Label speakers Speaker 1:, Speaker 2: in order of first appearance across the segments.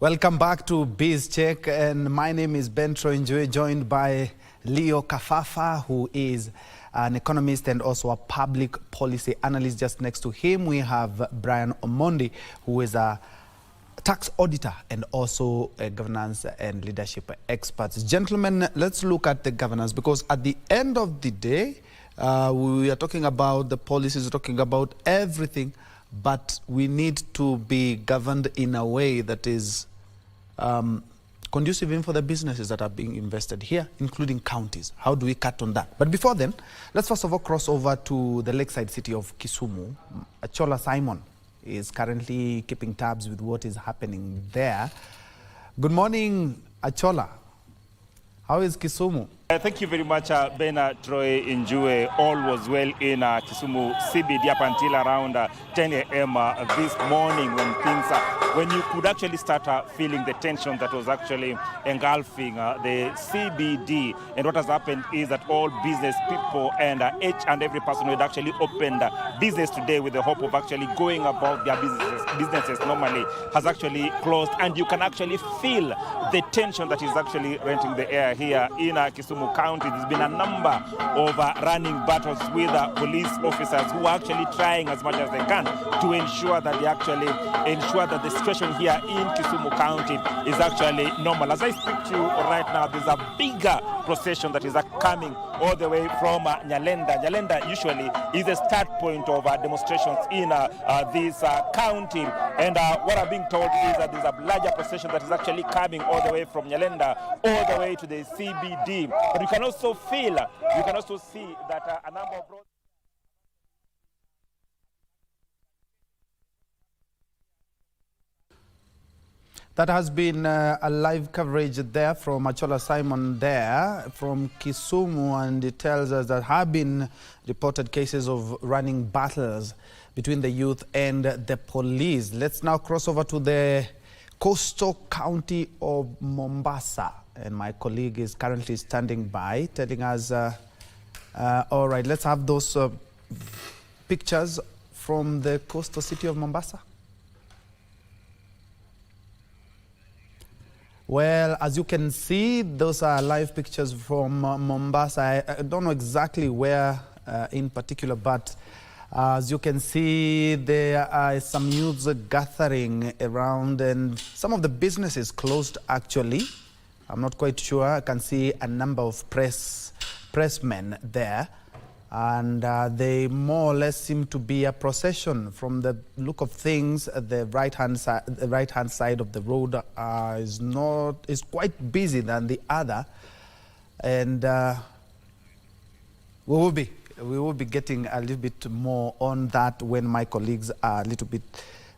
Speaker 1: Welcome back to Biz Check, and my name is Ben Troinjue, joined by Leo Kafafa, who is an economist and also a public policy analyst. Just next to him, we have Brian Omondi, who is a tax auditor and also a governance and leadership expert. Gentlemen, let's look at the governance, because at the end of the day, we are talking about the policies, we're talking about everything, but we need to be governed in a way that is conducive even for the businesses that are being invested here, including counties. How do we cut on that? But before then, let's first of all cross over to the lakeside city of Kisumu. Achola Simon is currently keeping tabs with what is happening there. Good morning, Achola. How is Kisumu?
Speaker 2: Thank you very much, Ben Troinjue. All was well in Kisumu CBD up until around 10 a.m. This morning, when you could actually start feeling the tension that was actually engulfing the CBD. And what has happened is that all business people and each and every person who had actually opened business today with the hope of actually going about their businesses normally has actually closed. And you can actually feel the tension that is actually renting the air here in Kisumu County. There's been a number of running battles with police officers who are actually trying as much as they can to ensure that they actually ensure that the situation here in Kisumu County is actually normal. As I speak to you right now, there's a bigger procession that is coming all the way from Nyalenda. Nyalenda usually is a start point of demonstrations in this county. And what I'm being told is that there's a larger procession that is actually coming all the way from Nyalenda all the way to the CBD. But you can also feel, you can also see that a number of roads.
Speaker 1: That has been a live coverage there from Achola Simon there from Kisumu, and it tells us that have been reported cases of running battles between the youth and the police. Let's now cross over to the coastal county of Mombasa, and my colleague is currently standing by telling us, all right, let's have those pictures from the coastal city of Mombasa. Well, as you can see, those are live pictures from Mombasa. I don't know exactly where in particular, but as you can see, there are some youths gathering around, and some of the businesses closed actually. I'm not quite sure. I can see a number of pressmen there, and they more or less seem to be a procession. From the look of things, the right hand side of the road is quite busy than the other, and we will be getting a little bit more on that when my colleagues are a little bit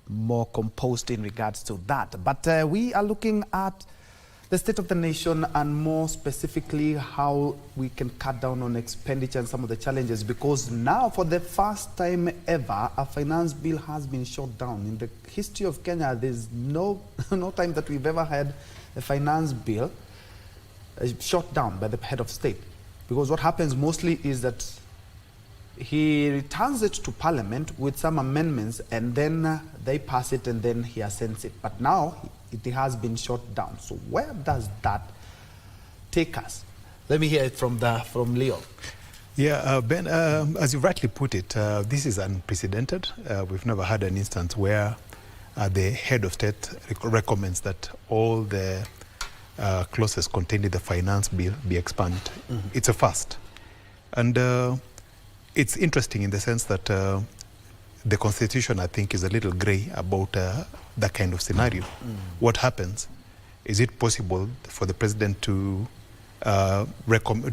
Speaker 1: more composed in regards to that. But we are looking at the state of the nation, and more specifically how we can cut down on expenditure and some of the challenges, because now for the first time ever a finance bill has been shot down. In the history of Kenya, there's no time that we've ever had a finance bill shot down by the head of state, because what happens mostly is that he returns it to Parliament with some amendments, and then they pass it, and then he assents it. But now it has been shot down. So where does that take us? Let me hear it from Leo.
Speaker 3: Yeah, Ben, as you rightly put it, this is unprecedented. We've never had an instance where the head of state recommends that all the clauses contained in the finance bill be expanded. Mm-hmm. It's a first. And it's interesting in the sense that the Constitution, I think, is a little grey about that kind of scenario. Mm. What happens? Is it possible for the president to recommend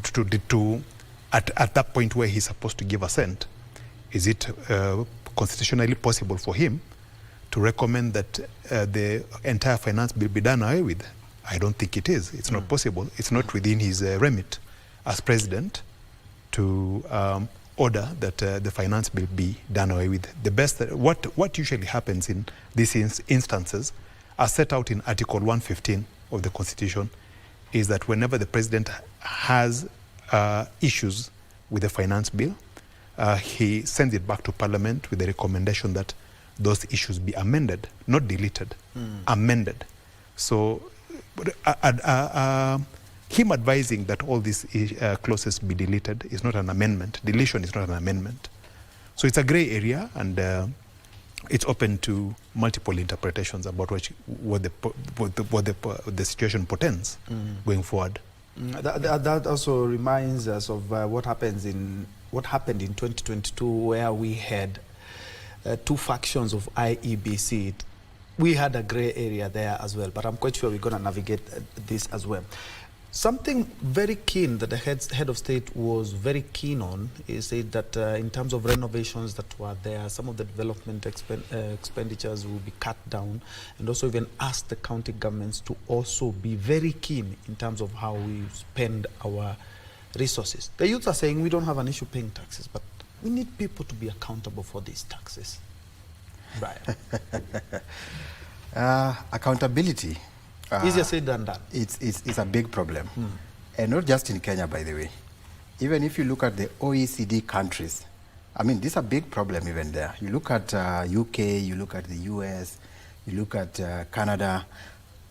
Speaker 3: at that point where he's supposed to give assent? Is it constitutionally possible for him to recommend that the entire finance bill be done away with? I don't think it is. It's not possible. It's not within his remit as president to order that the finance bill be done away with. The best, what usually happens in these instances, as set out in Article 115 of the Constitution, is that whenever the president has issues with the finance bill, he sends it back to Parliament with the recommendation that those issues be amended, not deleted, amended, So him advising that all these clauses be deleted is not an amendment. Deletion is not an amendment. So it's a gray area, and it's open to multiple interpretations about what the situation portends going forward.
Speaker 1: That also reminds us of what happened in 2022, where we had two factions of IEBC. We had a gray area there as well, but I'm quite sure we're going to navigate this as well. Something very keen that the head of state was very keen on is that in terms of renovations that were there, some of the development expenditures will be cut down, and also even asked the county governments to also be very keen in terms of how we spend our resources. The youth are saying we don't have an issue paying taxes, but we need people to be accountable for these taxes. Brian.
Speaker 4: Accountability.
Speaker 1: Easier said than done.
Speaker 4: It's a big problem. And not just in Kenya, by the way. Even if you look at the OECD countries, I mean, this is a big problem even there. You look at UK, you look at the US, you look at Canada,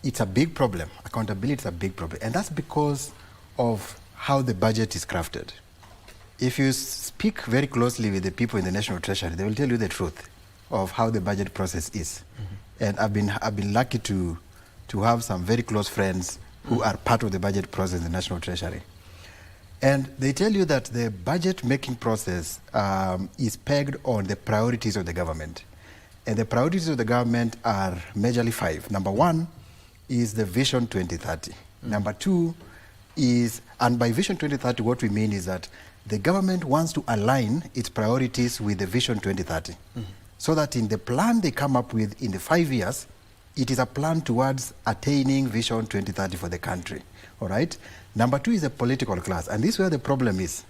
Speaker 4: it's a big problem. Accountability is a big problem. And that's because of how the budget is crafted. If you speak very closely with the people in the National Treasury, they will tell you the truth of how the budget process is. And I've been lucky to have some very close friends who are part of the budget process in the National Treasury. And they tell you that the budget making process is pegged on the priorities of the government. And the priorities of the government are majorly 5. Number 1 is the Vision 2030. Number 2 is, and by Vision 2030 what we mean is that the government wants to align its priorities with the Vision 2030. So that in the plan they come up with in the 5 years, it is a plan towards attaining Vision 2030 for the country, all right? Number 2 is the political class, and this is where the problem is.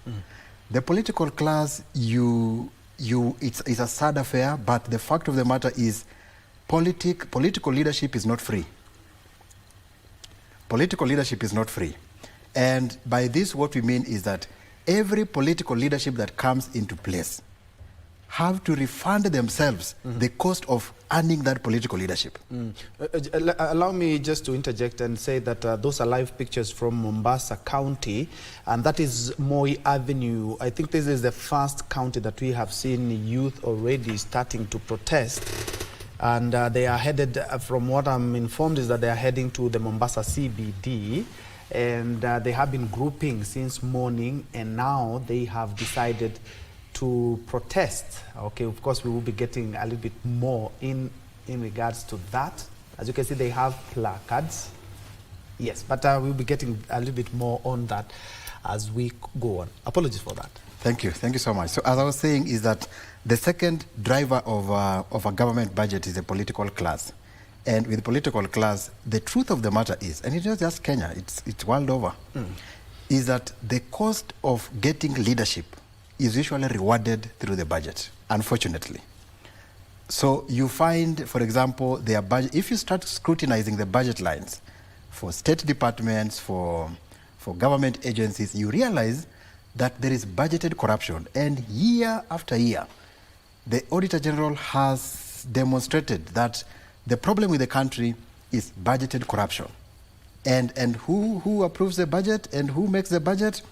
Speaker 4: The political class, it's a sad affair, but the fact of the matter is political leadership is not free. Political leadership is not free. And by this, what we mean is that every political leadership that comes into place have to refund themselves the cost of earning that political leadership.
Speaker 1: Allow me just to interject and say that those are live pictures from Mombasa County, and that is Moi Avenue. I think this is the first county that we have seen youth already starting to protest. And they are headed, from what I'm informed, is that they are heading to the Mombasa CBD. And they have been grouping since morning, and now they have decided to protest. Okay, of course, we will be getting a little bit more in regards to that. As you can see, they have placards. Yes, but we'll be getting a little bit more on that as we go on. Apologies for that.
Speaker 4: Thank you so much. So as I was saying, is that the second driver of a government budget is the political class. And with the political class, the truth of the matter is, and it's not just Kenya, it's world over, is that the cost of getting leadership is usually rewarded through the budget, unfortunately. So you find, for example, their budget, if you start scrutinizing the budget lines for state departments, for government agencies, you realize that there is budgeted corruption. And year after year, the Auditor General has demonstrated that the problem with the country is budgeted corruption. And who approves the budget and who makes the budget?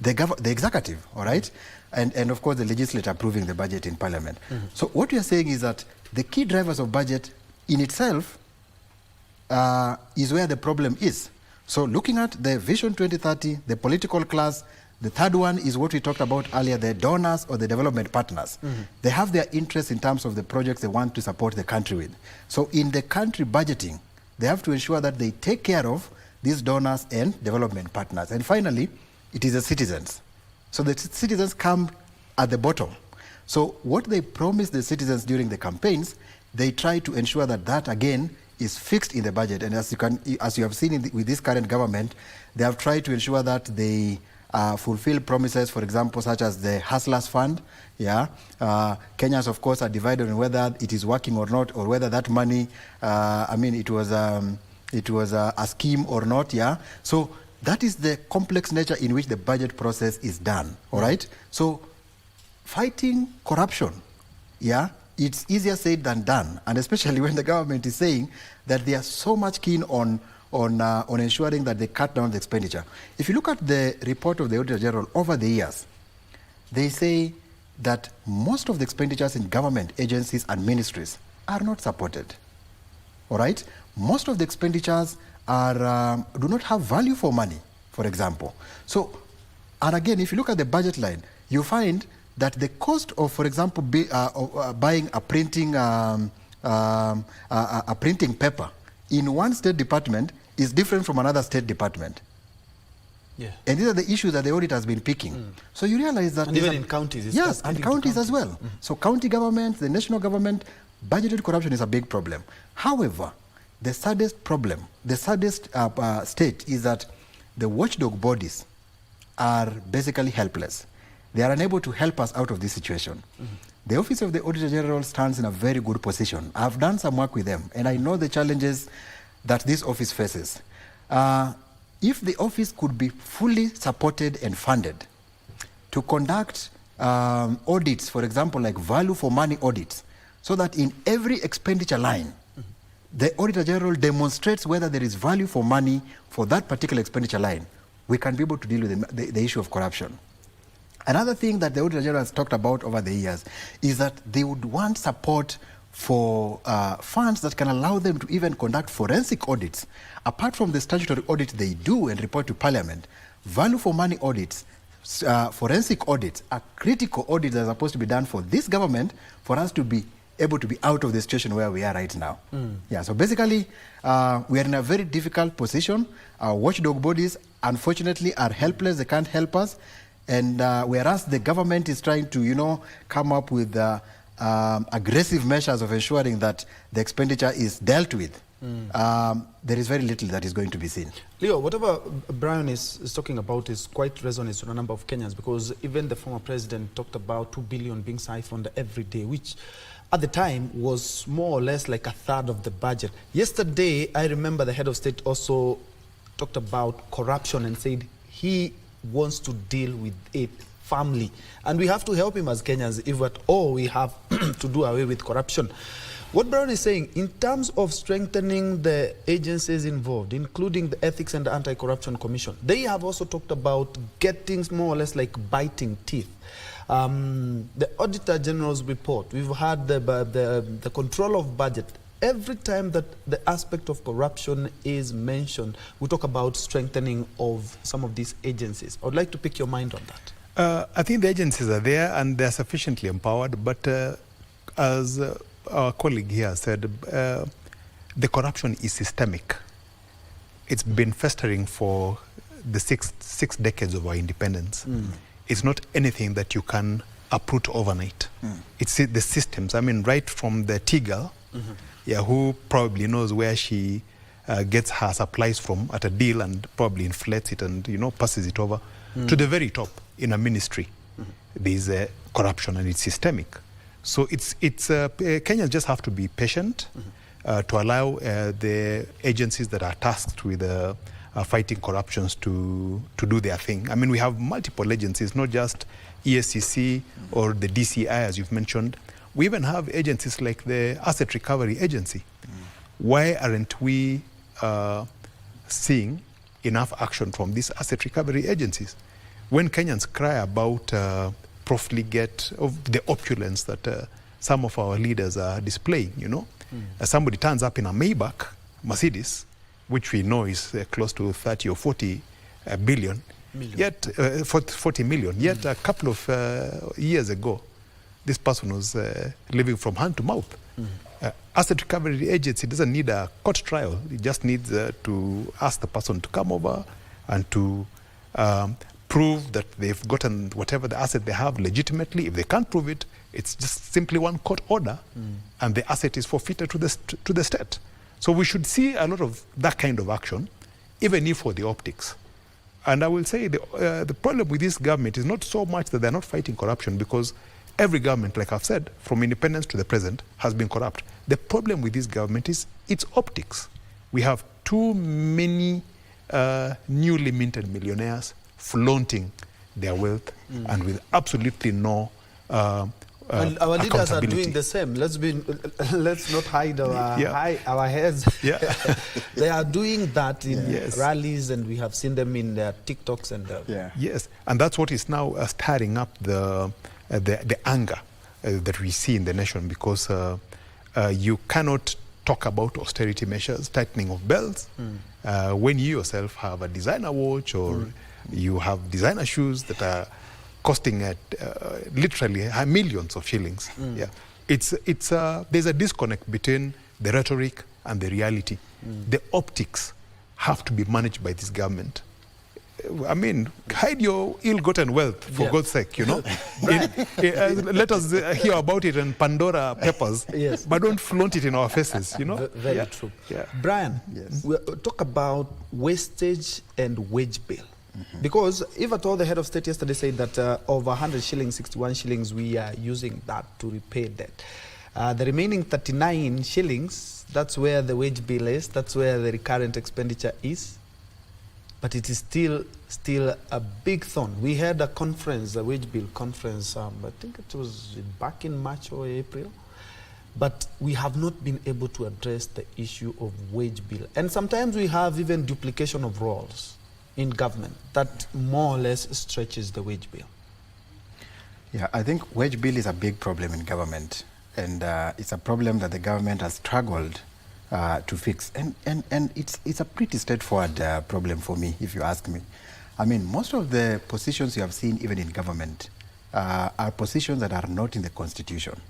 Speaker 4: The executive, all right? And of course the legislature approving the budget in parliament. So what we are saying is that the key drivers of budget in itself is where the problem is. So looking at the Vision 2030, the political class, the third one is what we talked about earlier, the donors or the development partners. They have their interests in terms of the projects they want to support the country with. So in the country budgeting, they have to ensure that they take care of these donors and development partners. And finally, it is the citizens. So the citizens come at the bottom. So what they promise the citizens during the campaigns, they try to ensure that that again is fixed in the budget. And as you have seen with this current government, they have tried to ensure that they fulfill promises, for example, such as the Hustlers Fund. Yeah, Kenyans, of course, are divided on whether it is working or not, or whether that money, it was a scheme or not. Yeah, so that is the complex nature in which the budget process is done. All right. So fighting corruption, yeah, it's easier said than done, and especially when the government is saying that they are so much keen on ensuring that they cut down the expenditure. If you look at the report of the Auditor General over the years, they say that most of the expenditures in government agencies and ministries are not supported. All right? Most of the expenditures are do not have value for money, for example. So, and again, if you look at the budget line, you find that the cost of, for example, buying a printing paper in one state department is different from another state department.
Speaker 1: Yeah.
Speaker 4: And these are the issues that the audit has been picking. So you realize that...
Speaker 1: And even in counties. It's
Speaker 4: yes, and counties as well. So county governments, the national government, budgeted corruption is a big problem. However, the saddest problem, the saddest state is that the watchdog bodies are basically helpless. They are unable to help us out of this situation. The Office of the Auditor General stands in a very good position. I've done some work with them, and I know the challenges that this office faces. If the office could be fully supported and funded to conduct audits, for example, like value for money audits, so that in every expenditure line, the Auditor General demonstrates whether there is value for money for that particular expenditure line, we can be able to deal with the issue of corruption. Another thing that the Auditor General has talked about over the years is that they would want support for funds that can allow them to even conduct forensic audits. Apart from the statutory audit they do and report to Parliament, value for money audits, forensic audits are critical audits that are supposed to be done for this government for us to be able to be out of the situation where we are right now. Yeah, so basically, we are in a very difficult position. Our watchdog bodies, unfortunately, are helpless. They can't help us. And whereas the government is trying to, come up with aggressive measures of ensuring that the expenditure is dealt with, there is very little that is going to be seen.
Speaker 1: Leo, whatever Brian is talking about is quite resonates to a number of Kenyans, because even the former president talked about 2 billion being siphoned every day, which at the time was more or less like a third of the budget. Yesterday, I remember the head of state also talked about corruption and said he wants to deal with it firmly. And we have to help him as Kenyans if at all we have to do away with corruption. What Brown is saying, in terms of strengthening the agencies involved, including the Ethics and Anti-Corruption Commission, they have also talked about getting more or less like biting teeth. The Auditor General's report, we've had the control of budget. Every time that the aspect of corruption is mentioned, we talk about strengthening of some of these agencies. I would like to pick your mind on that.
Speaker 3: I think the agencies are there and they're sufficiently empowered, but as our colleague here said, the corruption is systemic. It's been festering for the six decades of our independence. It's not anything that you can uproot overnight. It's the systems. I mean, right from the tea-girl, who probably knows where she gets her supplies from at a deal and probably inflates it and passes it over, to the very top in a ministry. There's corruption and it's systemic. So Kenyans just have to be patient to allow the agencies that are tasked with fighting corruptions to do their thing. I mean, we have multiple agencies, not just ESCC or the DCI, as you've mentioned. We even have agencies like the Asset Recovery Agency. Why aren't we seeing enough action from these asset recovery agencies? When Kenyans cry about profligate of the opulence that some of our leaders are displaying, somebody turns up in a Maybach, Mercedes, which we know is close to 30 or 40 billion, yet 40 million. Yet a couple of years ago, this person was living from hand to mouth. Asset Recovery Agency doesn't need a court trial. It just needs to ask the person to come over and to prove that they've gotten whatever the asset they have legitimately. If they can't prove it, it's just simply one court order, and the asset is forfeited to the state. So we should see a lot of that kind of action, even if for the optics. And I will say the problem with this government is not so much that they're not fighting corruption, because every government, like I've said, from independence to the present, has been corrupt. The problem with this government is its optics. We have too many newly minted millionaires flaunting their wealth and with absolutely no
Speaker 1: And our leaders are
Speaker 3: accountability.
Speaker 1: doing the same. Let's not hide our heads.
Speaker 3: Yeah.
Speaker 1: They are doing that in
Speaker 3: Yes.
Speaker 1: rallies, and we have seen them in their TikToks and
Speaker 3: Yes, and that's what is now stirring up the anger that we see in the nation, because you cannot talk about austerity measures, tightening of belts, when you yourself have a designer watch or you have designer shoes that are costing literally millions of shillings. Yeah, there's a disconnect between the rhetoric and the reality. The optics have to be managed by this government. I mean, hide your ill-gotten wealth, for God's sake, you know. Let us hear about it in Pandora Papers, but don't flaunt it in our faces, you know.
Speaker 1: Very true.
Speaker 3: Yeah.
Speaker 1: Brian, we'll talk about wastage and wage bill. Because if at all, the head of state yesterday said that over 100 shillings, 61 shillings, we are using that to repay debt. The remaining 39 shillings, that's where the wage bill is, that's where the recurrent expenditure is. But it is still a big thorn. We had a conference, a wage bill conference, I think it was back in March or April. But we have not been able to address the issue of wage bill. And sometimes we have even duplication of roles in government that more or less stretches the wage bill.
Speaker 4: Yeah, I think wage bill is a big problem in government, and it's a problem that the government has struggled to fix. And it's a pretty straightforward problem for me, if you ask me. I mean, most of the positions you have seen even in government are positions that are not in the Constitution.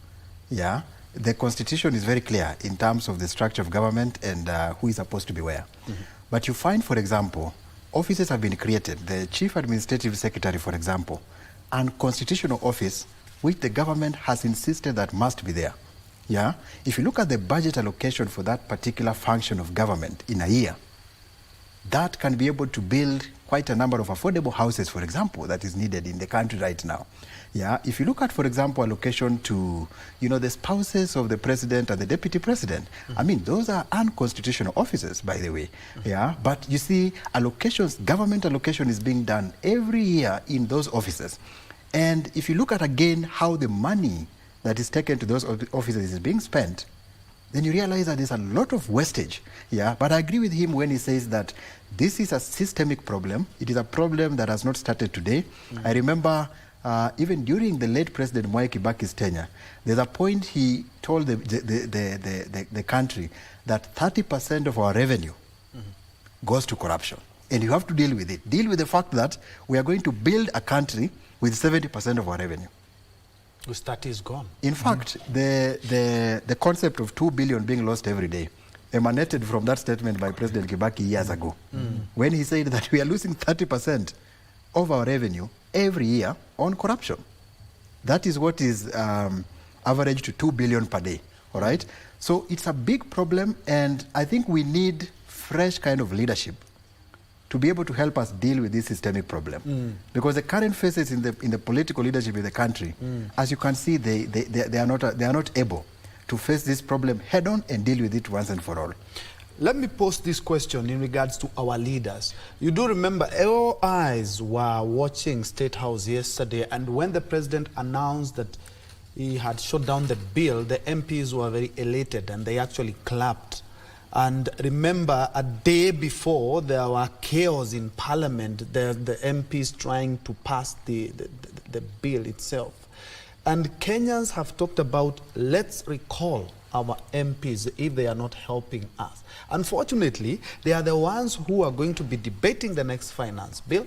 Speaker 4: Yeah, the Constitution is very clear in terms of the structure of government and who is supposed to be where. But you find, for example, offices have been created. The Chief Administrative Secretary, for example, and constitutional office, which the government has insisted that must be there. Yeah? If you look at the budget allocation for that particular function of government in a year, that can be able to build quite a number of affordable houses, for example, that is needed in the country right now. Yeah, if you look at, for example, allocation to, the spouses of the president and the deputy president, I mean, those are unconstitutional offices, by the way. Yeah, but you see, government allocation is being done every year in those offices. And if you look at, again, how the money that is taken to those offices is being spent, then you realize that there's a lot of wastage. Yeah, but I agree with him when he says that this is a systemic problem. It is a problem that has not started today. I remember even during the late President Mwai Kibaki's tenure, there's a point he told the country that 30% of our revenue goes to corruption. And you have to deal with it. Deal with the fact that we are going to build a country with 70% of our revenue.
Speaker 1: Whose 30 is gone.
Speaker 4: In fact, the concept of 2 billion being lost every day emanated from that statement by President Kibaki years ago, when he said that we are losing 30% of our revenue every year on corruption. That is what is average to 2 billion per day, all right? So it's a big problem, and I think we need fresh kind of leadership to be able to help us deal with this systemic problem. Because the current faces in the political leadership in the country, as you can see, they are not able to face this problem head on and deal with it once and for all.
Speaker 1: Let me pose this question in regards to our leaders. You do remember all eyes were watching State House yesterday, and when the president announced that he had shut down the bill, the MPs were very elated and they actually clapped. And remember, a day before, there were chaos in Parliament, the MPs trying to pass the bill itself. And Kenyans have talked about, let's recall our MPs if they are not helping us. Unfortunately, they are the ones who are going to be debating the next finance bill.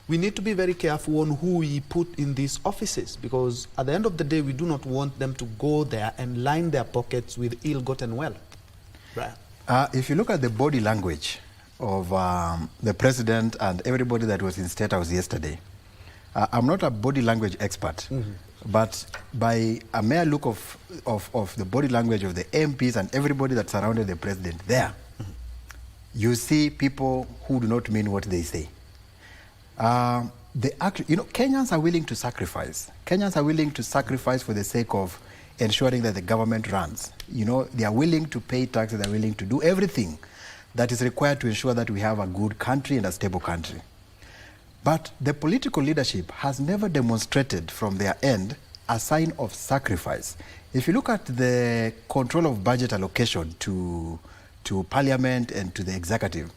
Speaker 1: We need to be very careful on who we put in these offices, because at the end of the day, we do not want them to go there and line their pockets with ill-gotten wealth. Right.
Speaker 4: If you look at the body language of the president and everybody that was in State House yesterday, I'm not a body language expert, but by a mere look of the body language of the MPs and everybody that surrounded the president there, you see people who do not mean what they say. Kenyans are willing to sacrifice. Kenyans are willing to sacrifice for the sake of ensuring that the government runs. They are willing to pay taxes, they are willing to do everything that is required to ensure that we have a good country and a stable country. But the political leadership has never demonstrated from their end a sign of sacrifice. If you look at the control of budget allocation to parliament and to the executive,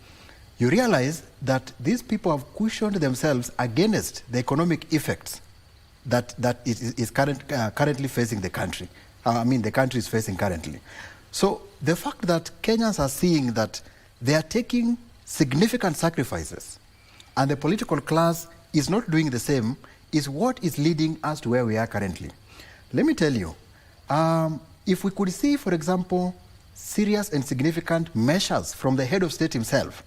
Speaker 4: you realize that these people have cushioned themselves against the economic effects that is currently facing the country. The country is facing currently. So the fact that Kenyans are seeing that they are taking significant sacrifices and the political class is not doing the same is what is leading us to where we are currently. Let me tell you, if we could see, for example, serious and significant measures from the head of state himself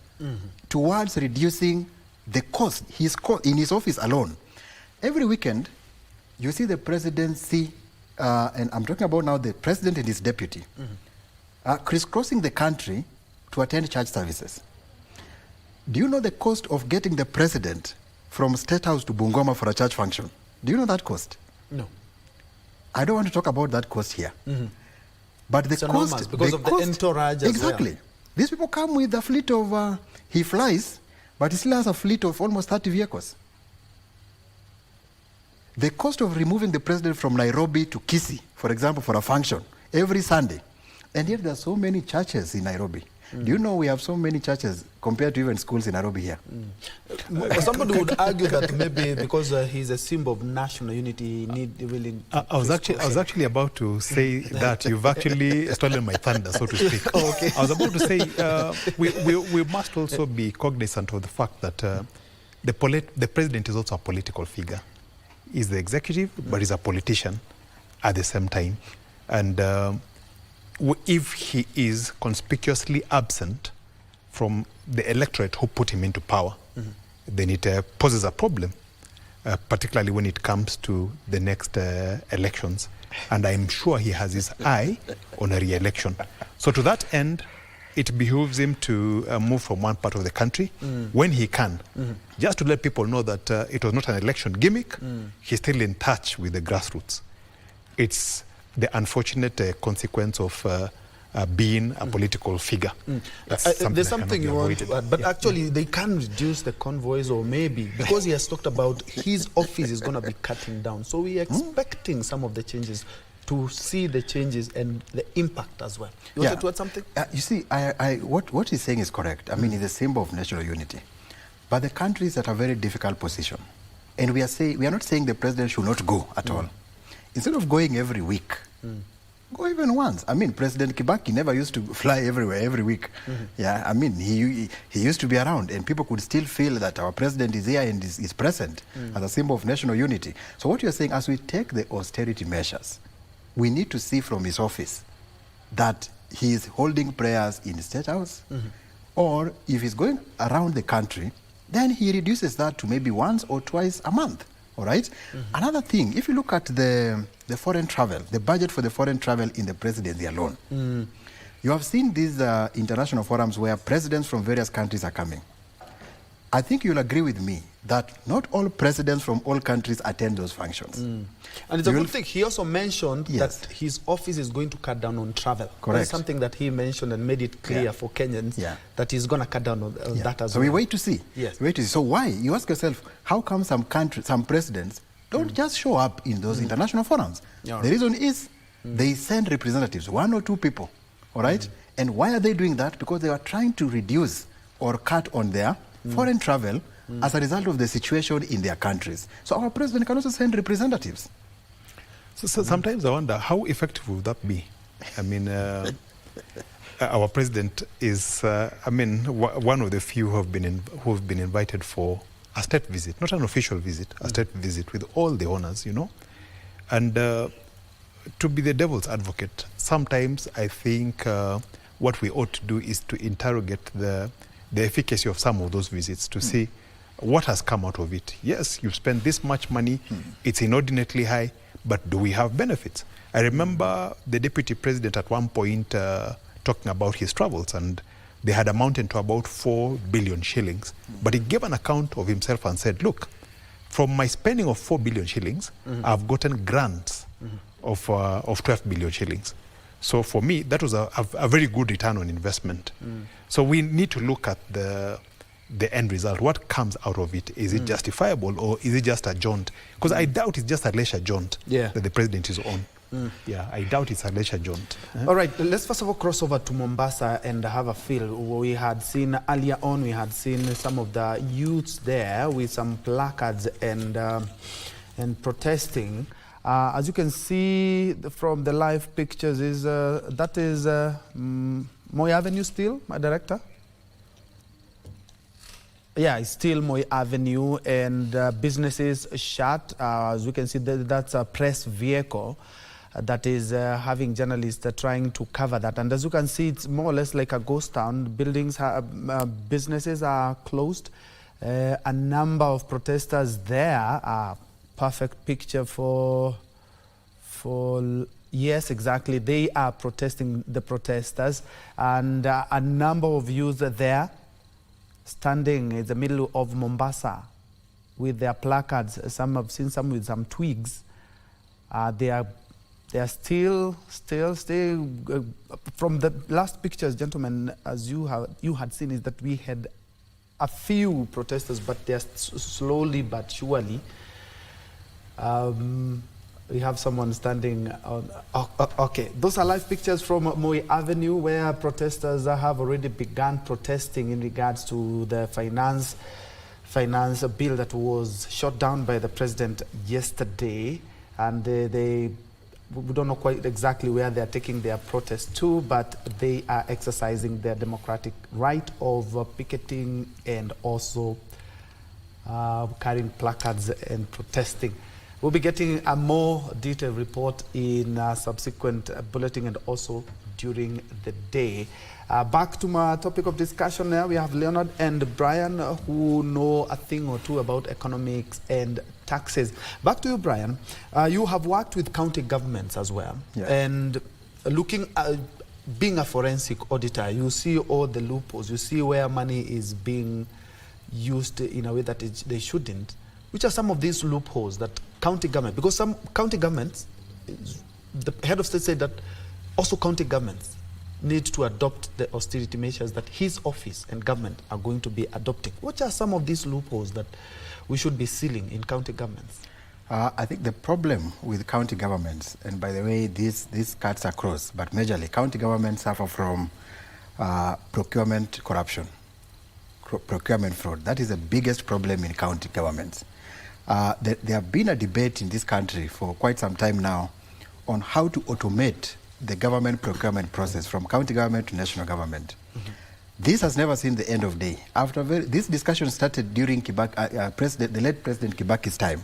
Speaker 4: towards reducing the cost, in his office alone. Every weekend, you see the presidency, and I'm talking about now the president and his deputy, crisscrossing the country to attend church services. Do you know the cost of getting the president from State House to Bungoma for a church function? Do you know that cost?
Speaker 1: No.
Speaker 4: I don't want to talk about that cost here. But the
Speaker 1: it's
Speaker 4: cost...
Speaker 1: enormous because of the entourage as
Speaker 4: exactly.
Speaker 1: Well.
Speaker 4: These people come with a fleet of... he flies, but he still has a fleet of almost 30 vehicles. The cost of removing the president from Nairobi to Kisii, for example, for a function, every Sunday. And yet there are so many churches in Nairobi. Do you know we have so many churches compared to even schools in Nairobi here?
Speaker 1: Somebody would argue that maybe because he's a symbol of national unity, he need really...
Speaker 3: I was actually about to say that you've actually stolen my thunder, so to speak.
Speaker 1: Okay.
Speaker 3: I was about to say we must also be cognizant of the fact that the president is also a political figure. He's the executive, but he's a politician at the same time. And if he is conspicuously absent from the electorate who put him into power, then it poses a problem, particularly when it comes to the next elections. And I'm sure he has his eye on a re-election. So to that end, it behooves him to move from one part of the country when he can, just to let people know that it was not an election gimmick. He's still in touch with the grassroots. It's the unfortunate consequence of being a political figure.
Speaker 1: There's something you want to add, but actually they can reduce the convoys, or maybe because he has talked about his office is going to be cutting down. So we're expecting some of the changes, to see the changes and the impact as well. You wanted to add something?
Speaker 4: You see, what he's saying is correct. I mean, it's a symbol of national unity. But the country is at a very difficult position. And we are not saying the president should not go at all. Instead of going every week, go even once. I mean, President Kibaki never used to fly everywhere every week. Yeah, I mean, he used to be around, and people could still feel that our president is here and is present as a symbol of national unity. So what you're saying, as we take the austerity measures, we need to see from his office that he is holding prayers in the State House, or if he's going around the country, then he reduces that to maybe once or twice a month. All right. Another thing, if you look at the foreign travel, the budget for the foreign travel in the presidency alone, you have seen these international forums where presidents from various countries are coming. I think you'll agree with me that not all presidents from all countries attend those functions.
Speaker 1: And it's a good thing. He also mentioned that his office is going to cut down on travel.
Speaker 4: Correct.
Speaker 1: That's something that he mentioned and made it clear for Kenyans that he's going to cut down on that as well.
Speaker 4: So we wait to see.
Speaker 1: Yes.
Speaker 4: We wait to see. So why? You ask yourself, how come some presidents don't just show up in those international forums? The reason is they send representatives, 1 or 2 people. All right? And why are they doing that? Because they are trying to reduce or cut on their foreign travel as a result of the situation in their countries. So our president can also send representatives.
Speaker 3: So sometimes I wonder, how effective would that be? I mean, our president is, one of the few who have been invited for a state visit, not an official visit, a state visit with all the honors, you know. And to be the devil's advocate, sometimes I think what we ought to do is to interrogate the efficacy of some of those visits to see what has come out of it. Yes, you've spent this much money, it's inordinately high, but do we have benefits? I remember the deputy president at one point talking about his travels, and they had amounted to about 4 billion shillings. But he gave an account of himself and said, look, from my spending of 4 billion shillings, I've gotten grants of 12 billion shillings. So for me, that was a very good return on investment. So we need to look at the the end result. What comes out of it? Is it justifiable, or is it just a jaunt? Because I doubt it's just a leisure jaunt that the president is on. Yeah, I doubt it's a leisure jaunt.
Speaker 1: All right, let's first of all cross over to Mombasa and have a feel. We had seen earlier on, we had seen some of the youths there with some placards and protesting. As you can see from the live pictures, that is Moi Avenue still, my director? Yeah, it's still Moi Avenue, and businesses shut. As you can see, that's a press vehicle that is having journalists trying to cover that. And as you can see, it's more or less like a ghost town. Buildings, businesses are closed. A number of protesters there. Perfect picture for yes, exactly. They are protesting, the protesters, and a number of youths are there, standing in the middle of Mombasa with their placards. Some have seen some with some twigs. They are still from the last pictures, gentlemen, as you had seen, is that we had a few protesters, but they are slowly but surely. We have someone standing on. Okay, those are live pictures from Moi Avenue, where protesters have already begun protesting in regards to the finance bill that was shot down by the president yesterday, and we don't know quite exactly where they are taking their protest to, but they are exercising their democratic right of picketing and also carrying placards and protesting. We'll be getting a more detailed report in subsequent bulletin and also during the day. Back to my topic of discussion now, we have Leonard and Brian who know a thing or two about economics and taxes. Back to you, Brian. You have worked with county governments as well.
Speaker 4: Yes.
Speaker 1: And looking at being a forensic auditor, you see all the loopholes. You see where money is being used in a way that they shouldn't. Which are some of these loopholes that county government, because some county governments, the head of state said that also county governments need to adopt the austerity measures that his office and government are going to be adopting. What are some of these loopholes that we should be sealing in county governments?
Speaker 4: I think the problem with county governments, and by the way, this cuts across, but majorly county governments suffer from procurement corruption, procurement fraud. That is the biggest problem in county governments. There have been a debate in this country for quite some time now on how to automate the government procurement process from county government to national government. This has never seen the end of day. This discussion started during the late President Kibaki's time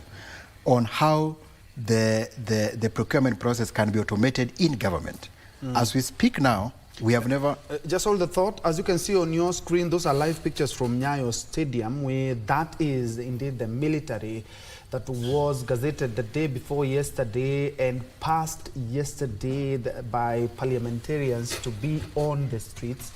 Speaker 4: on how the procurement process can be automated in government. As we speak now, we have never...
Speaker 1: just hold the thought. As you can see on your screen, those are live pictures from Nyayo Stadium, where that is indeed the military that was gazetted the day before yesterday and passed yesterday by parliamentarians to be on the streets.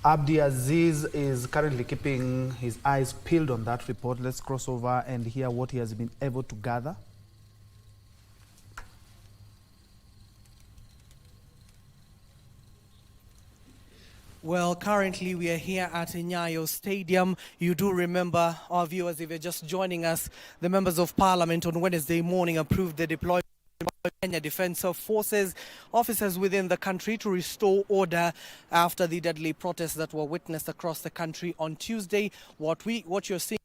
Speaker 1: Abdi Aziz is currently keeping his eyes peeled on that report. Let's cross over and hear what he has been able to gather.
Speaker 5: Well, currently we are here at Nyayo Stadium. You do remember, our viewers, if you're just joining us, the members of parliament on Wednesday morning approved the deployment of Kenya Defence Forces officers within the country to restore order after the deadly protests that were witnessed across the country on Tuesday. What you're seeing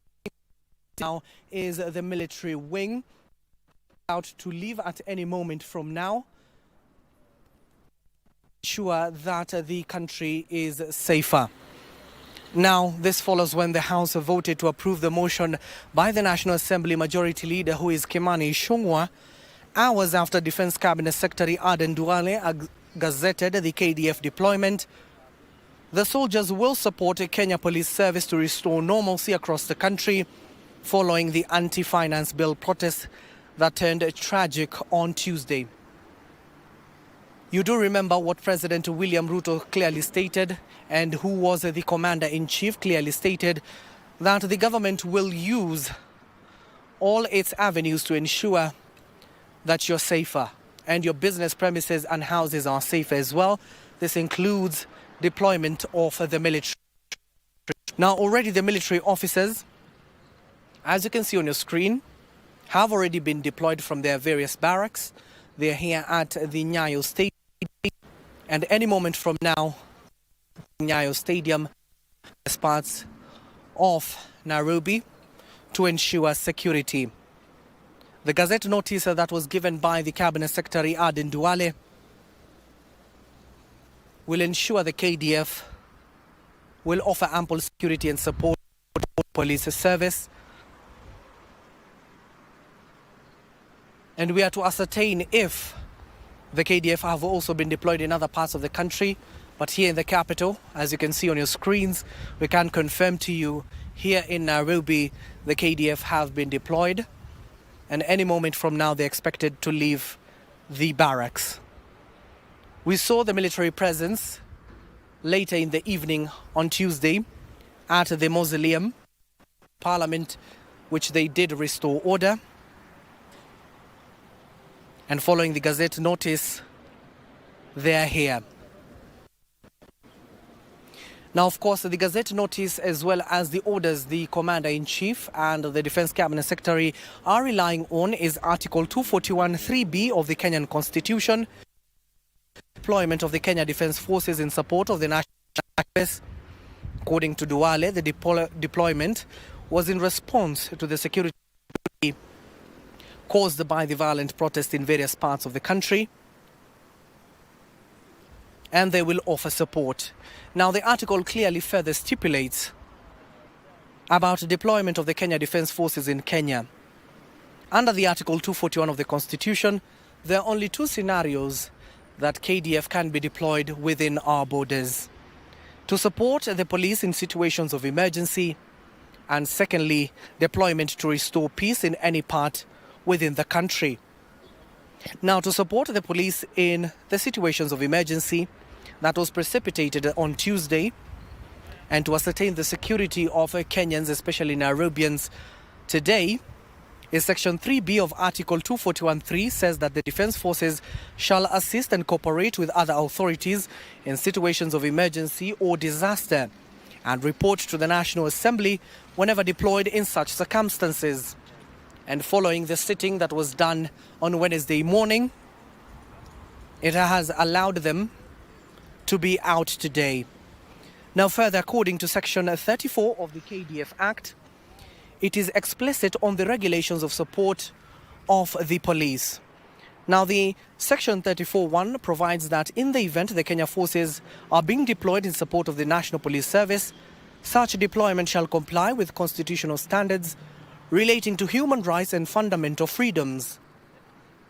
Speaker 5: now is the military wing out to leave at any moment from now, ensure that the country is safer. Now, this follows when the House voted to approve the motion by the National Assembly Majority Leader, who is Kimani Ichung'wah, hours after Defense Cabinet Secretary Aden Duale gazetted the KDF deployment. The soldiers will support a Kenya Police Service to restore normalcy across the country following the anti-finance bill protests that turned tragic on Tuesday. You do remember what President William Ruto clearly stated, and who was the Commander-in-Chief clearly stated, that the government will use all its avenues to ensure that you're safer and your business premises and houses are safer as well. This includes deployment of the military. Now, already the military officers, as you can see on your screen, have already been deployed from their various barracks. They are here at the Nyayo Stadium, and any moment from now, Nyayo Stadium as parts of Nairobi to ensure security. The Gazette notice that was given by the Cabinet Secretary Aden Duale will ensure the KDF will offer ample security and support to the police service. And we are to ascertain if the KDF have also been deployed in other parts of the country. But here in the capital, as you can see on your screens, we can confirm to you here in Nairobi, the KDF have been deployed. And any moment from now, they're expected to leave the barracks. We saw the military presence later in the evening on Tuesday at the mausoleum, Parliament, which they did restore order. And following the Gazette notice, they're here. Now, of course, the Gazette notice, as well as the orders the Commander-in-Chief and the Defence Cabinet Secretary are relying on, is Article 241(3)(b) of the Kenyan Constitution, deployment of the Kenya Defence Forces in support of the national service. According to Duale, the deployment was in response to the security caused by the violent protests in various parts of the country, and they will offer support. Now, the article clearly further stipulates about deployment of the Kenya Defence Forces in Kenya. Under the Article 241 of the Constitution, there are only two scenarios that KDF can be deployed within our borders: to support the police in situations of emergency, and secondly, deployment to restore peace in any part within the country. Now, to support the police in the situations of emergency that was precipitated on Tuesday, and to ascertain the security of Kenyans, especially Nairobians, today, is Section 3B of Article 241(3) says that the Defence Forces shall assist and cooperate with other authorities in situations of emergency or disaster, and report to the National Assembly whenever deployed in such circumstances. And following the sitting that was done on Wednesday morning, it has allowed them to be out today. Now, further, according to Section 34 of the KDF Act, it is explicit on the regulations of support of the police. Now, the Section 34(1) provides that in the event the Kenya forces are being deployed in support of the National Police Service, such deployment shall comply with constitutional standards relating to human rights and fundamental freedoms.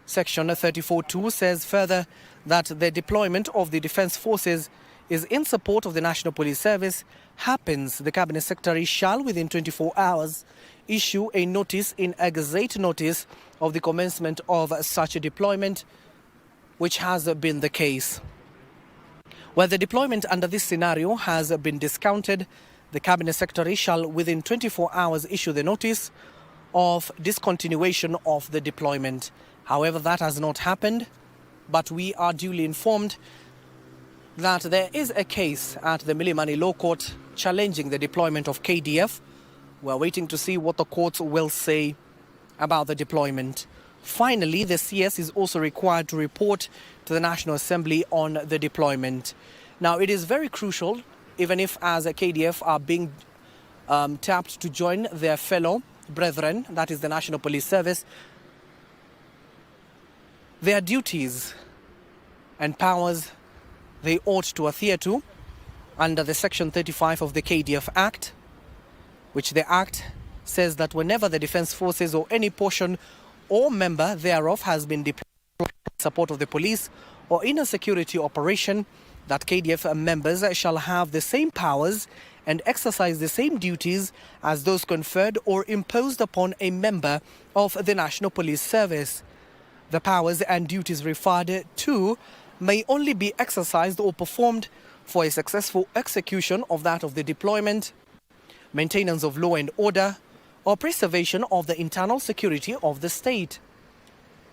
Speaker 5: Section 34(2) says further that the deployment of the Defence Forces is in support of the National Police Service happens, the Cabinet Secretary shall within 24 hours issue a notice in a Gazette notice of the commencement of such a deployment, which has been the case. Where the deployment under this scenario has been discounted, the Cabinet Secretary shall within 24 hours issue the notice of discontinuation of the deployment. However, that has not happened, but we are duly informed that there is a case at the Milimani Law Court challenging the deployment of KDF. We're waiting to see what the courts will say about the deployment. Finally, the CS is also required to report to the National Assembly on the deployment. Now, it is very crucial, even if as a KDF are being tapped to join their fellow brethren, that is the National Police Service, their duties and powers they ought to adhere to under the Section 35 of the KDF Act, which the Act says that whenever the Defence Forces or any portion or member thereof has been deployed in support of the police or in a security operation, that KDF members shall have the same powers and exercise the same duties as those conferred or imposed upon a member of the National Police Service. The powers and duties referred to may only be exercised or performed for a successful execution of that of the deployment, maintenance of law and order, or preservation of the internal security of the state.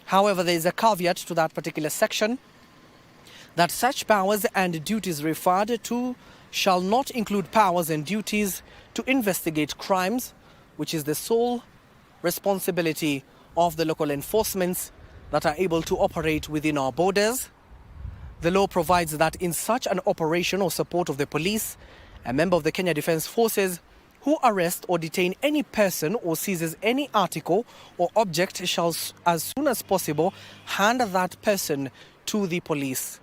Speaker 5: However, there is a caveat to that particular section, that such powers and duties referred to shall not include powers and duties to investigate crimes, which is the sole responsibility of the local enforcements that are able to operate within our borders. The law provides that in such an operation or support of the police, a member of the Kenya Defence Forces who arrests or detain any person or seizes any article or object shall, as soon as possible, hand that person to the police.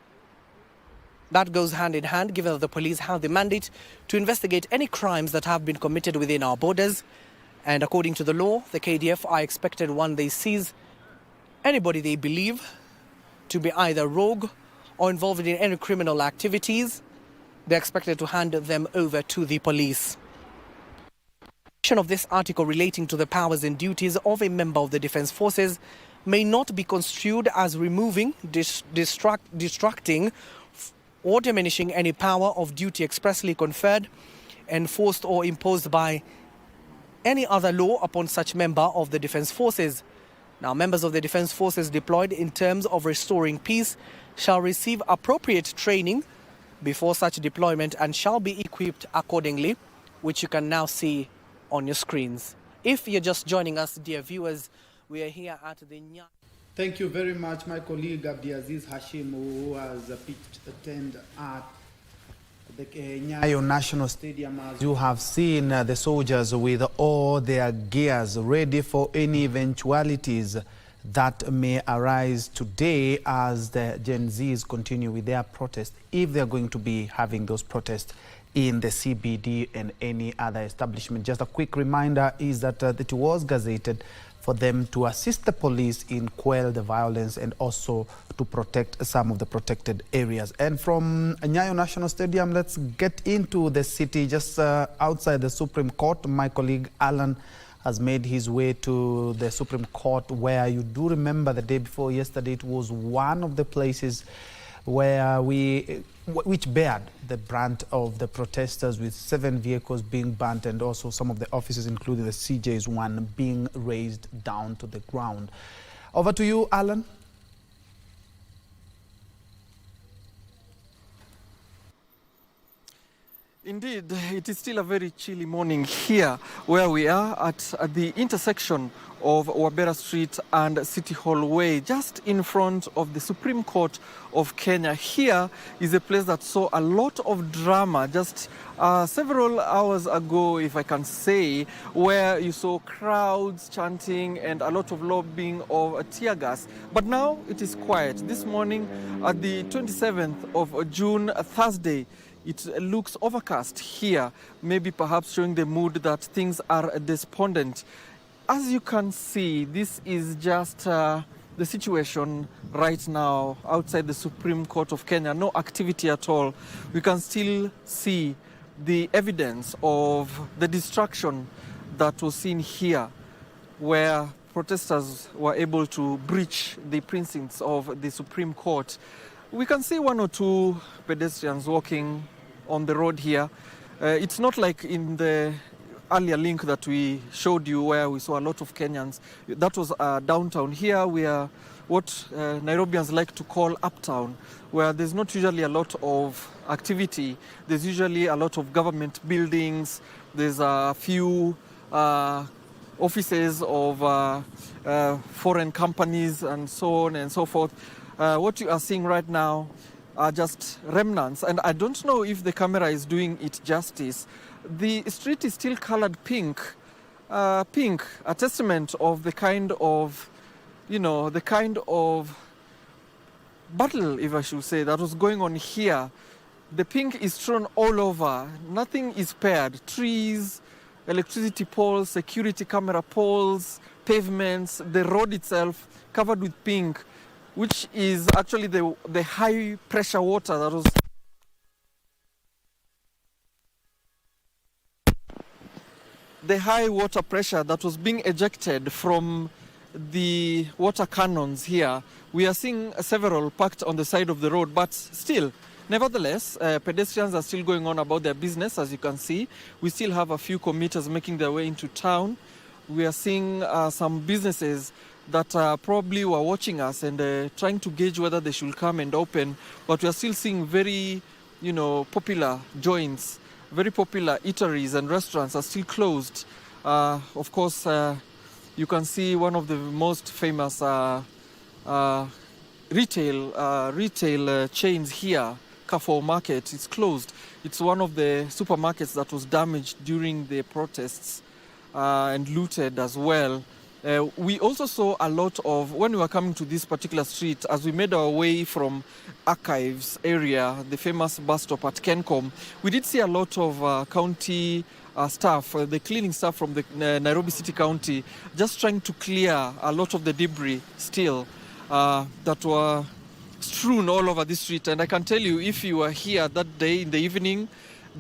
Speaker 5: That goes hand in hand, given that the police have the mandate to investigate any crimes that have been committed within our borders. And according to the law, the KDF are expected, when they seize anybody they believe to be either rogue or involved in any criminal activities, they're expected to hand them over to the police. Of this article relating to the powers and duties of a member of the Defence Forces may not be construed as removing, distracting, or diminishing any power of duty expressly conferred, enforced, or imposed by any other law upon such member of the Defence Forces. Now, members of the Defence Forces deployed in terms of restoring peace shall receive appropriate training before such deployment and shall be equipped accordingly, which you can now see on your screens. If you're just joining us, dear viewers, we are here at the
Speaker 1: Thank you very much, my colleague Abdiaziz Hashim, who has pitched a tent at the Nyayo National Stadium. As you have seen, the soldiers with all their gears ready for any eventualities that may arise today as the Gen Zs continue with their protest, if they're going to be having those protests in the CBD and any other establishment. Just a quick reminder is that it was gazetted for them to assist the police in quell the violence and also to protect some of the protected areas. And from Nyayo National Stadium, let's get into the city just outside the Supreme Court. My colleague Alan has made his way to the Supreme Court, where you do remember the day before yesterday, it was one of the places where which bared the brunt of the protesters, with 7 vehicles being burnt and also some of the offices, including the CJ's one, being razed down to the ground. Over to you, Alan.
Speaker 6: Indeed, it is still a very chilly morning here where we are at the intersection of Wabera Street and City Hall Way, just in front of the Supreme Court of Kenya. Here is a place that saw a lot of drama just several hours ago, if I can say, where you saw crowds chanting and a lot of lobbying of tear gas. But now it is quiet. This morning, at the 27th of June, Thursday, it looks overcast here, maybe perhaps showing the mood that things are despondent. As you can see, this is just the situation right now outside the Supreme Court of Kenya. No activity at all. We can still see the evidence of the destruction that was seen here, where protesters were able to breach the precincts of the Supreme Court. We can see 1 or 2 pedestrians walking on the road here. It's not like in the earlier link that we showed you where we saw a lot of Kenyans. That was downtown. Here we are what Nairobians like to call uptown, where there's not usually a lot of activity. There's usually a lot of government buildings. There's a few offices of foreign companies and so on and so forth. What you are seeing right now are just remnants, and I don't know if the camera is doing it justice. The street is still colored pink, a testament of the kind of, the kind of battle, if I should say, that was going on here. The pink is thrown all over. Nothing is spared. Trees, electricity poles, security camera poles, pavements, the road itself covered with pink, which is actually the high pressure water that was being ejected from the water cannons here. We are seeing several parked on the side of the road, but still, nevertheless, pedestrians are still going on about their business. As you can see, we still have a few commuters making their way into town. We are seeing some businesses that probably were watching us and trying to gauge whether they should come and open. But we are still seeing very, popular joints, very popular eateries and restaurants are still closed. Of course, you can see one of the most famous retail chains here, Carrefour Market, is closed. It's one of the supermarkets that was damaged during the protests and looted as well. We also saw a lot of, when we were coming to this particular street, as we made our way from Archives area, the famous bus stop at Kencom, we did see a lot of county staff, the cleaning staff from the Nairobi City County, just trying to clear a lot of the debris still that were strewn all over the street. And I can tell you, if you were here that day in the evening,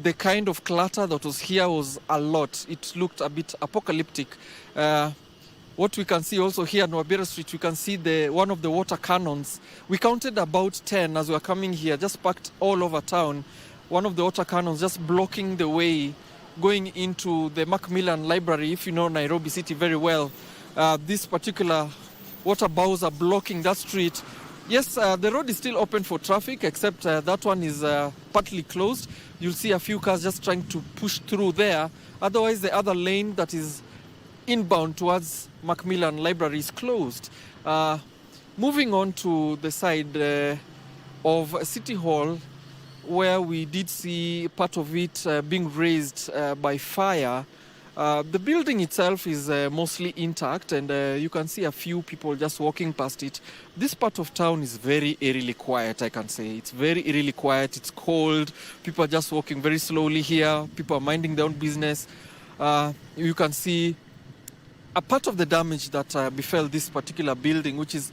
Speaker 6: the kind of clutter that was here was a lot. It looked a bit apocalyptic. What we can see also here on Wabera Street, we can see one of the water cannons. We counted about 10 as we were coming here, just packed all over town. One of the water cannons just blocking the way going into the Macmillan Library. If you know Nairobi City very well, this particular water bows are blocking that street. Yes, the road is still open for traffic, except that one is partly closed. You'll see a few cars just trying to push through there. Otherwise, the other lane that is inbound towards Macmillan Library is closed. Moving on to the side of City Hall, where we did see part of it being razed by fire. The building itself is mostly intact, and you can see a few people just walking past it. This part of town is very eerily quiet, I can say. It's very eerily quiet, it's cold, people are just walking very slowly here, people are minding their own business. You can see a part of the damage that befell this particular building, which is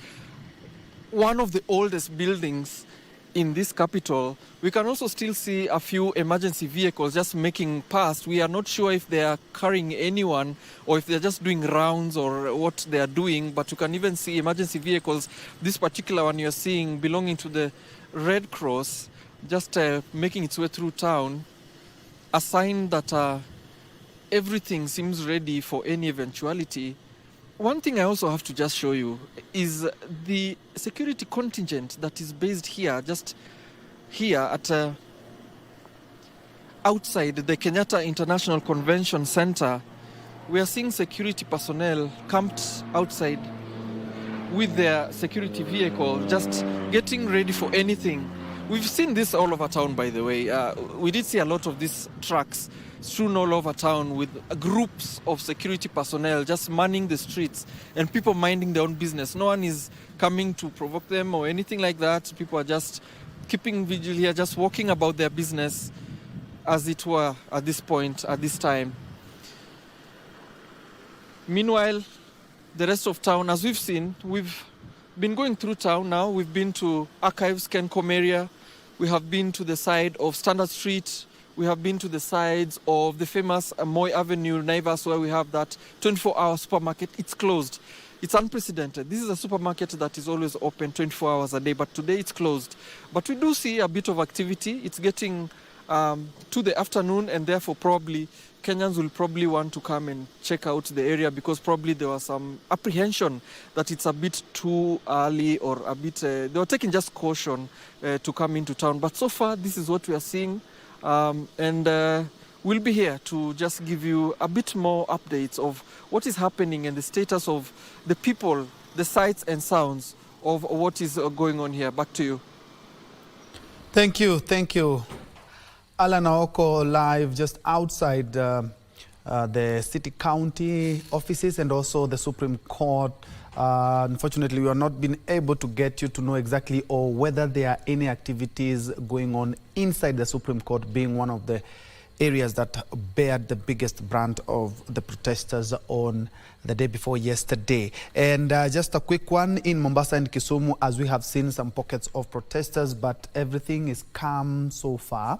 Speaker 6: one of the oldest buildings in this capital. We can also still see a few emergency vehicles just making past. We are not sure if they are carrying anyone or if they're just doing rounds or what they are doing, but you can even see emergency vehicles. This particular one you're seeing belonging to the Red Cross, just making its way through town, a sign that everything seems ready for any eventuality. One thing I also have to just show you is the security contingent that is based here, just here at outside the Kenyatta International Convention Center. We are seeing security personnel camped outside with their security vehicle, just getting ready for anything. We've seen this all over town, by the way. We did see a lot of these trucks strewn all over town with groups of security personnel just manning the streets and people minding their own business. No one is coming to provoke them or anything like that. People are just keeping vigil here, just walking about their business as it were at this point, at this time. Meanwhile, the rest of town, as we've seen, we've been going through town now. We've been to Archives, Kencom area. We have been to the side of Standard Street. We have been to the sides of the famous Moi Avenue, Naivas, where we have that 24-hour supermarket. It's closed. It's unprecedented. This is a supermarket that is always open 24 hours a day, but today it's closed. But we do see a bit of activity. It's getting to the afternoon, and therefore probably Kenyans will probably want to come and check out the area, because probably there was some apprehension that it's a bit too early or a bit, they were taking just caution to come into town. But so far, this is what we are seeing. And we'll be here to just give you a bit more updates of what is happening and the status of the people, the sights and sounds of what is going on here. Back to you.
Speaker 1: Thank you. Alan Aoko live just outside the city county offices and also the Supreme Court. Unfortunately, we have not been able to get you to know exactly or whether there are any activities going on inside the Supreme Court, being one of the areas that bared the biggest brunt of the protesters on the day before yesterday. And just a quick one, in Mombasa and Kisumu, as we have seen some pockets of protesters, but everything is calm so far.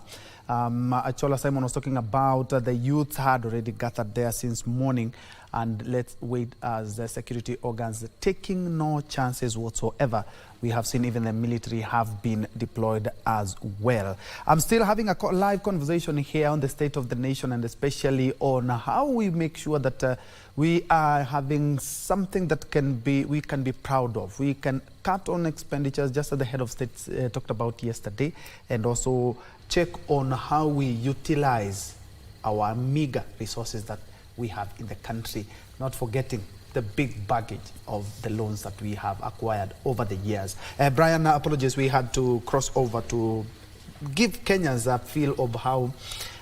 Speaker 1: Achola Simon was talking about the youth had already gathered there since morning, and let's wait as the security organs taking no chances whatsoever. We have seen even the military have been deployed as well. I'm still having a live conversation here on the state of the nation, and especially on how we make sure that we are having something that we can be proud of. We can cut on expenditures, just as the head of state talked about yesterday, and also check on how we utilize our meager resources that we have in the country, not forgetting the big baggage of the loans that we have acquired over the years. Brian, apologies, we had to cross over to give Kenyans a feel of how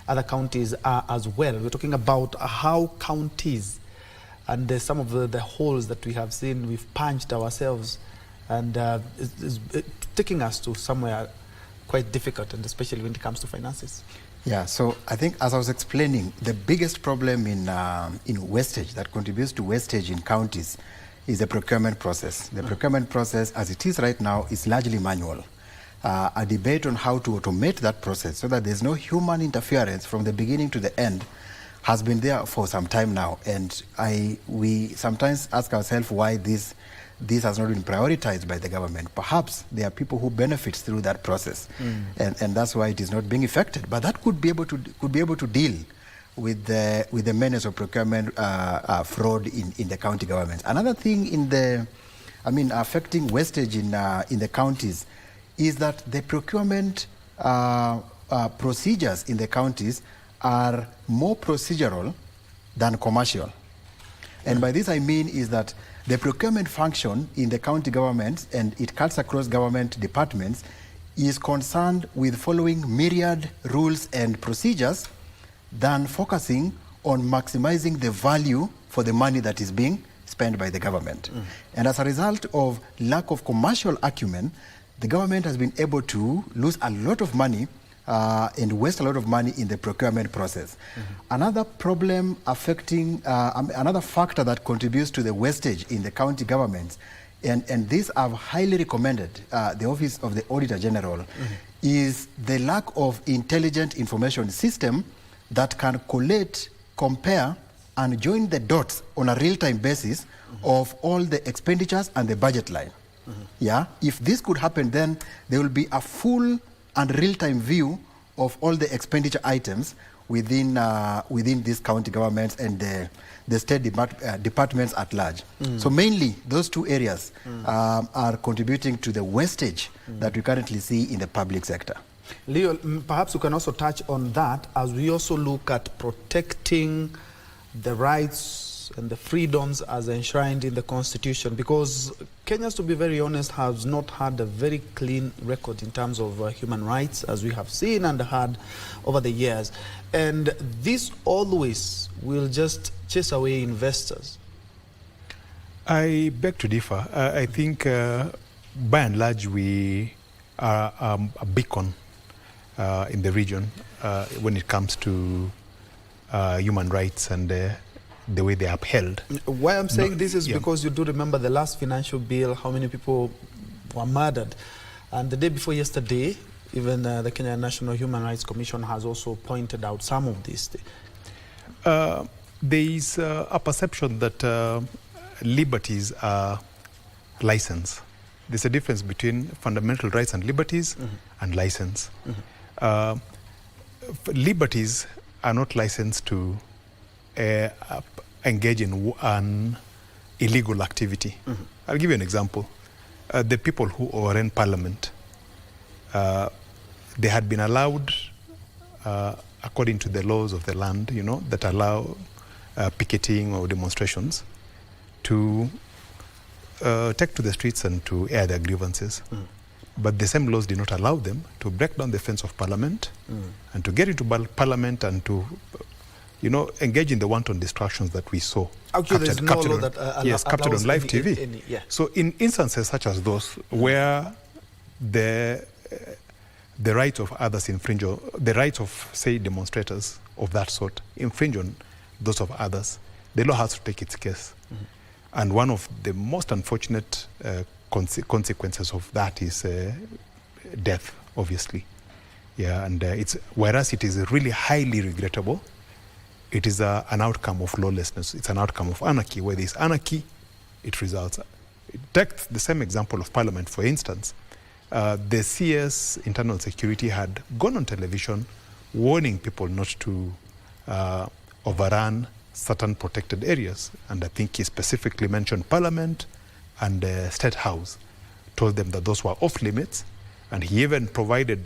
Speaker 1: other counties are as well. We're talking about how counties and some of the holes that we have seen, we've punched ourselves, and it's taking us to somewhere quite difficult, and especially when it comes to finances.
Speaker 4: Yeah, so I think, as I was explaining, the biggest problem in wastage, that contributes to wastage in counties, is the procurement process. The procurement process, as it is right now, is largely manual. A debate on how to automate that process so that there's no human interference from the beginning to the end has been there for some time now. And we sometimes ask ourselves why this has not been prioritized by the government. Perhaps there are people who benefit through that process, and that's why it is not being effected. But that could be able to deal with the menace of procurement fraud in the county governments. Another thing affecting wastage in the counties is that the procurement procedures in the counties are more procedural than commercial. And by this I mean is that the procurement function in the county governments, and it cuts across government departments, is concerned with following myriad rules and procedures than focusing on maximizing the value for the money that is being spent by the government. And as a result of lack of commercial acumen, the government has been able to lose a lot of money and waste a lot of money in the procurement process. Another problem affecting, another factor that contributes to the wastage in the county governments, and this I've highly recommended the Office of the Auditor General, is the lack of intelligent information system that can collate, compare, and join the dots on a real-time basis of all the expenditures and the budget line. Yeah, if this could happen, then there will be a full and real-time view of all the expenditure items within these county governments and the state departments at large. So mainly those two areas are contributing to the wastage that we currently see in the public sector.
Speaker 1: Leo, perhaps you can also touch on that as we also look at protecting the rights and the freedoms as enshrined in the Constitution, because Kenya, to be very honest, has not had a very clean record in terms of human rights, as we have seen and heard over the years. And this always will just chase away investors.
Speaker 3: I beg to differ. I think by and large we are a beacon in the region when it comes to human rights and the way they are upheld.
Speaker 1: Why I'm saying this is because you do remember the last financial bill, how many people were murdered. And the day before yesterday, even the Kenya National Human Rights Commission has also pointed out some of these.
Speaker 3: There is a perception that liberties are license. There's a difference between fundamental rights and liberties and license. Liberties are not licensed to engage in an illegal activity. I'll give you an example. The people who overran Parliament, they had been allowed, according to the laws of the land, that allow picketing or demonstrations, to take to the streets and to air their grievances. But the same laws did not allow them to break down the fence of Parliament and to get into Parliament and to engage in the wanton distractions that we saw.
Speaker 1: Actually, there's no law that
Speaker 3: captured on live TV. So in instances such as those where the rights of others infringe, or the rights of, say, demonstrators of that sort infringe on those of others, the law has to take its case. And one of the most unfortunate consequences of that is death, obviously. Yeah, and whereas it is really highly regrettable, it is an outcome of lawlessness. It's an outcome of anarchy. Where there is anarchy, it results. Take the same example of Parliament, for instance. The CS Internal Security had gone on television warning people not to overrun certain protected areas. And I think he specifically mentioned Parliament and State House, told them that those were off limits. And he even provided,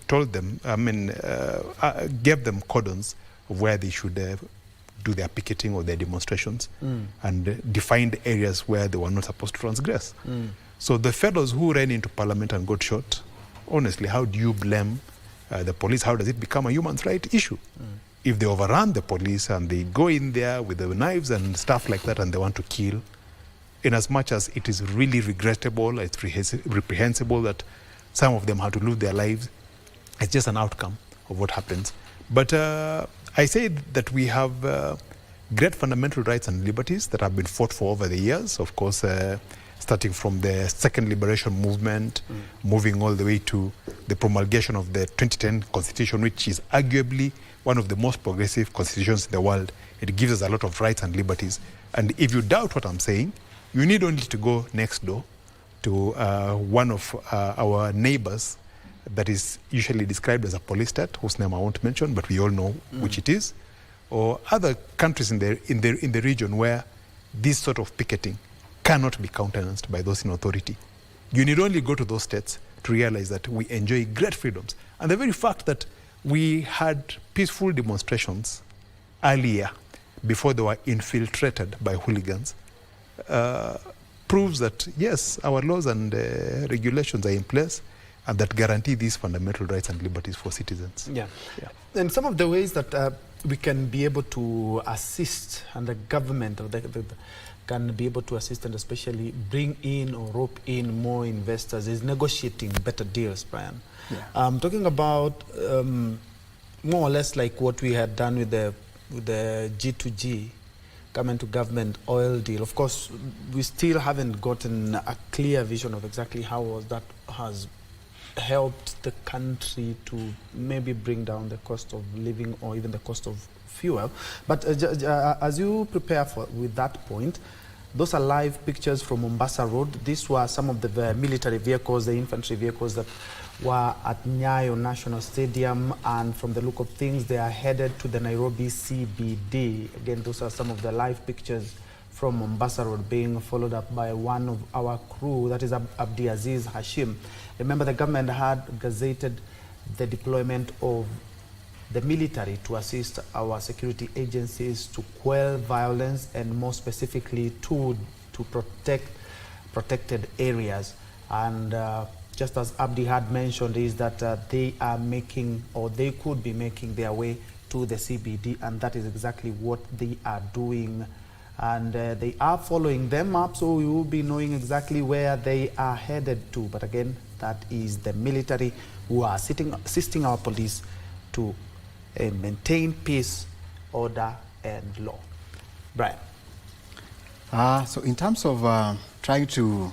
Speaker 3: told them, gave them cordons of where they should do their picketing or their demonstrations, and defined areas where they were not supposed to transgress. So the fellows who ran into Parliament and got shot, honestly, how do you blame the police? How does it become a human rights issue? If they overrun the police and they go in there with the knives and stuff like that and they want to kill, in as much as it is really regrettable, it's reprehensible that some of them have to lose their lives, it's just an outcome of what happens. But I say that we have great fundamental rights and liberties that have been fought for over the years, of course, starting from the Second Liberation Movement, moving all the way to the promulgation of the 2010 Constitution, which is arguably one of the most progressive constitutions in the world. It gives us a lot of rights and liberties. And if you doubt what I'm saying, you need only to go next door to one of our neighbors that is usually described as a police state, whose name I won't mention, but we all know which it is, or other countries in the region where this sort of picketing cannot be countenanced by those in authority. You need only go to those states to realize that we enjoy great freedoms. And the very fact that we had peaceful demonstrations earlier, before they were infiltrated by hooligans, proves that, yes, our laws and regulations are in place and that guarantee these fundamental rights and liberties for citizens.
Speaker 1: Yeah. And some of the ways that we can be able to assist, and the government or can be able to assist and especially bring in or rope in more investors, is negotiating better deals, Brian. Yeah. Talking about more or less like what we had done with the G2G, government to government oil deal. Of course, we still haven't gotten a clear vision of exactly how that has helped the country to maybe bring down the cost of living or even the cost of fuel. But as you prepare with that point, those are live pictures from Mombasa Road. These were some of the military vehicles, the infantry vehicles that were at Nyayo National Stadium, and from the look of things, they are headed to the Nairobi CBD. Again, those are some of the live pictures from Mombasa Road, being followed up by one of our crew, that is Abdi Aziz Hashim. Remember, the government had gazetted the deployment of the military to assist our security agencies to quell violence, and more specifically to protect protected areas. And just as Abdi had mentioned, is that they are making, or they could be making their way to the CBD, and that is exactly what they are doing. And they are following them up, so we will be knowing exactly where they are headed to. But again, that is the military who are assisting our police to maintain peace, order, and law. Brian.
Speaker 4: So in terms of trying to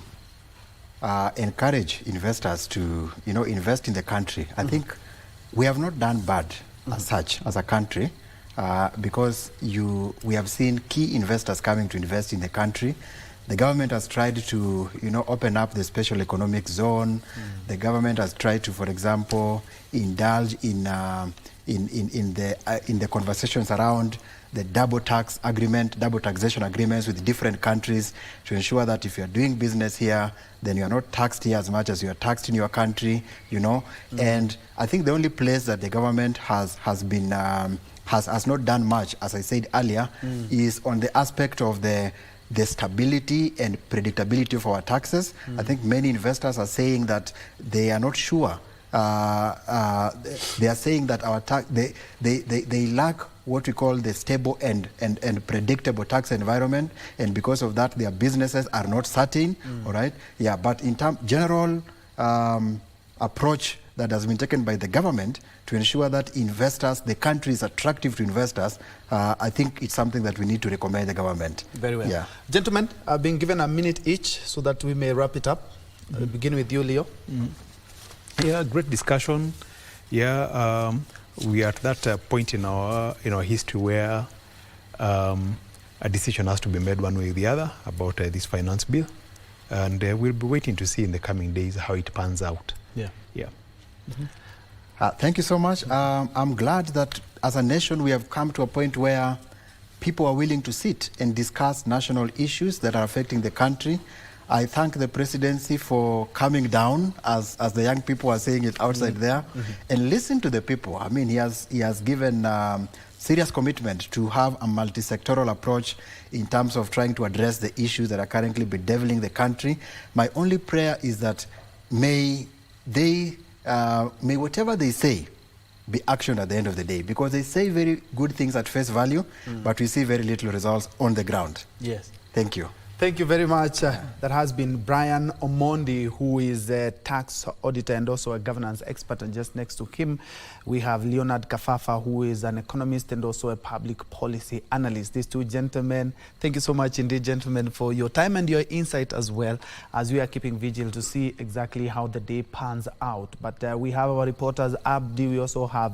Speaker 4: encourage investors to, invest in the country, I think we have not done bad as such as a country, because we have seen key investors coming to invest in the country. The government has tried to, open up the special economic zone. The government has tried to, for example, indulge in the conversations around the double taxation agreements with different countries, to ensure that if you're doing business here, then you're not taxed here as much as you're taxed in your country, And I think the only place that the government has not done much, as I said earlier, is on the aspect of the stability and predictability of our taxes. I think many investors are saying that they are not sure. They are saying that our they lack what we call the stable and predictable tax environment, and because of that, their businesses are not certain. All right, yeah. But in general approach that has been taken by the government to ensure that investors, the country is attractive to investors, I think it's something that we need to recommend the government.
Speaker 1: Very well.
Speaker 4: Yeah.
Speaker 1: Gentlemen, I've been given a minute each so that we may wrap it up. I'll begin with you, Leo.
Speaker 3: Yeah, great discussion. Yeah, we are at that point in our history where a decision has to be made one way or the other about this finance bill, and we'll be waiting to see in the coming days how it pans out.
Speaker 1: Yeah.
Speaker 4: Thank you so much. I'm glad that as a nation we have come to a point where people are willing to sit and discuss national issues that are affecting the country. I thank the presidency for coming down, as the young people are saying it outside there, and listen to the people. I mean, he has given serious commitment to have a multi-sectoral approach in terms of trying to address the issues that are currently bedeviling the country. My only prayer is that may whatever they say be action at the end of the day, because they say very good things at face value, but we see very little results on the ground.
Speaker 1: Yes.
Speaker 4: Thank you.
Speaker 1: Thank you very much. That has been Brian Omondi, who is a tax auditor and also a governance expert. And just next to him, we have Leonard Kafafa, who is an economist and also a public policy analyst. These two gentlemen, thank you so much indeed, gentlemen, for your time and your insight as well, as we are keeping vigil to see exactly how the day pans out. But we have our reporters, Abdi, we also have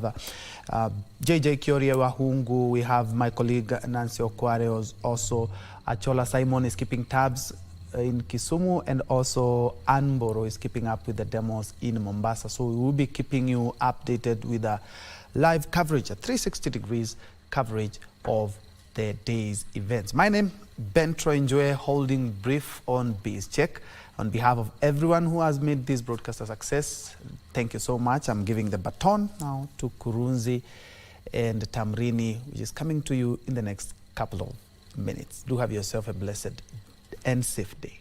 Speaker 1: JJ Kiorie Wahungu, we have my colleague Nancy Okware, also Achola Simon is keeping tabs in Kisumu, and also Anboro is keeping up with the demos in Mombasa. So we will be keeping you updated with a live coverage, a 360 degrees coverage of the day's events. My name, Ben Troy Njue, holding brief on Biz Check. On behalf of everyone who has made this broadcast a success, thank you so much. I'm giving the baton now to Kurunzi and Tamrini, which is coming to you in the next couple of minutes. Do have yourself a blessed and safe day.